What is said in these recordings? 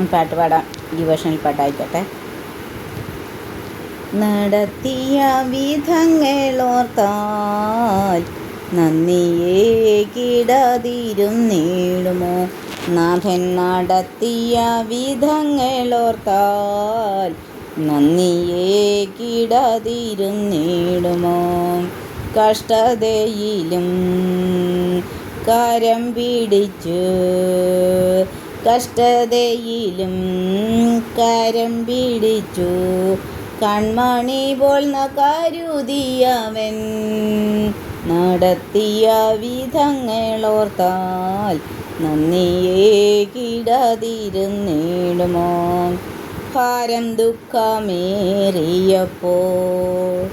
പാട്ട് പാടാം. ഡിവോഷണൽ പാട്ടായിക്കോട്ടെ. നടത്തിയ വിധങ്ങളോർത്താൽ നന്ദിയേ കിടതിരുന്നിടുമോ. നാഥൻ നടത്തിയ വിധങ്ങളോർത്താൽ നന്ദിയേ കിടതിരുന്നിടുമോ. കഷ്ടതയിലും കരം പിടിച്ചു, കഷ്ടതയിലും കരം പിടിച്ചു, കൺമണി പോൽ കരുതിയവൻ നടത്തിയ വിധങ്ങളോർത്താൽ നന്ദിയേ കിടതിരുന്നിടുമോ. ഭാരം ദുഃഖമേറിയപ്പോൾ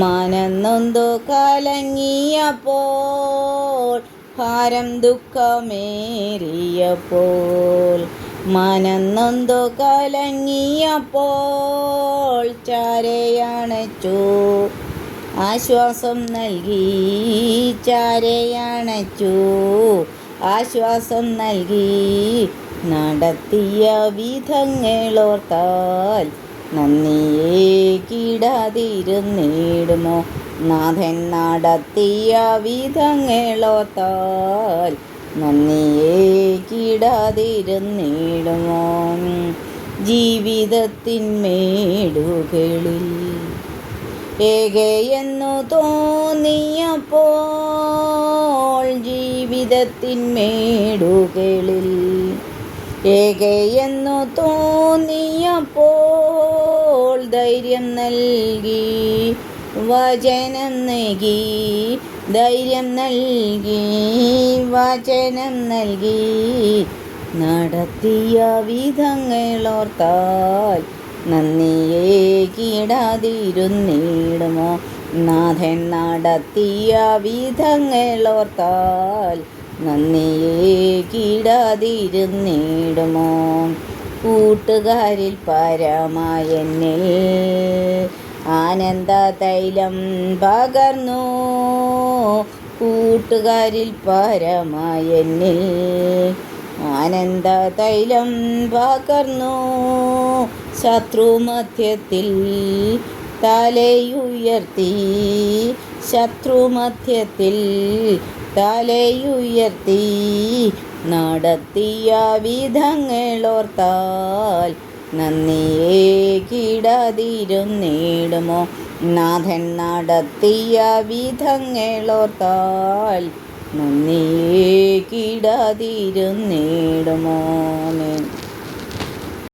മനന്നൊന്തു കലങ്ങിയപ്പോൾ, ഭാരം ദുഃഖമേറിയപ്പോൾ മനന്നൊന്തു കലങ്ങിയപ്പോൾ, ചാരയണച്ചു ആശ്വാസം നൽകി, ചാരയണച്ചു ആശ്വാസം നൽകി. നടത്തിയ വിധങ്ങളോർത്താൽ നന്ദിയേ കിടതിരുന്നിടുമോ. നാഥൻ നടത്തിയ വിധങ്ങളോർത്താൽ നന്ദിയേ കിടതിരുന്നിടുമോ. ജീവിതത്തിന്മേടുകളിൽ ഏകയെന്നു തോന്നിയപ്പോൾ, ജീവിതത്തിന്മേടുകളിൽ ഏകയെന്നു തോന്നിയപ്പോൾ, ധൈര്യം നൽകി വചനം നൽകി, ധൈര്യം നൽകി വചനം നൽകി. നടത്തിയ വിധങ്ങളോർത്താൽ നന്ദിയേ കിടതിരുന്നിടുമോ. നാഥൻ നടത്തിയ വിധങ്ങളോർത്താൽ നന്ദിയേ കിടതിരുന്നിടുമോ. കൂട്ടുകാരിൽ പരമായെന്നിൽ ആനന്ദ തൈലം പകർന്നു, കൂട്ടുകാരിൽ പരമായെന്നിൽ ആനന്ദ തൈലം പകർന്നു. ശത്രുമധ്യത്തിൽ തലയുയർത്തി, ശത്രുമധ്യത്തിൽ തലയുയർത്തി. നടത്തിയ വിധങ്ങളോർത്താൽ നന്ദിയേ കിടതിരുന്നിടുമോ. നാഥൻ നടത്തിയ വിധങ്ങളോർത്താൽ നന്ദിയേ കിടതിരുന്നിടുമോ.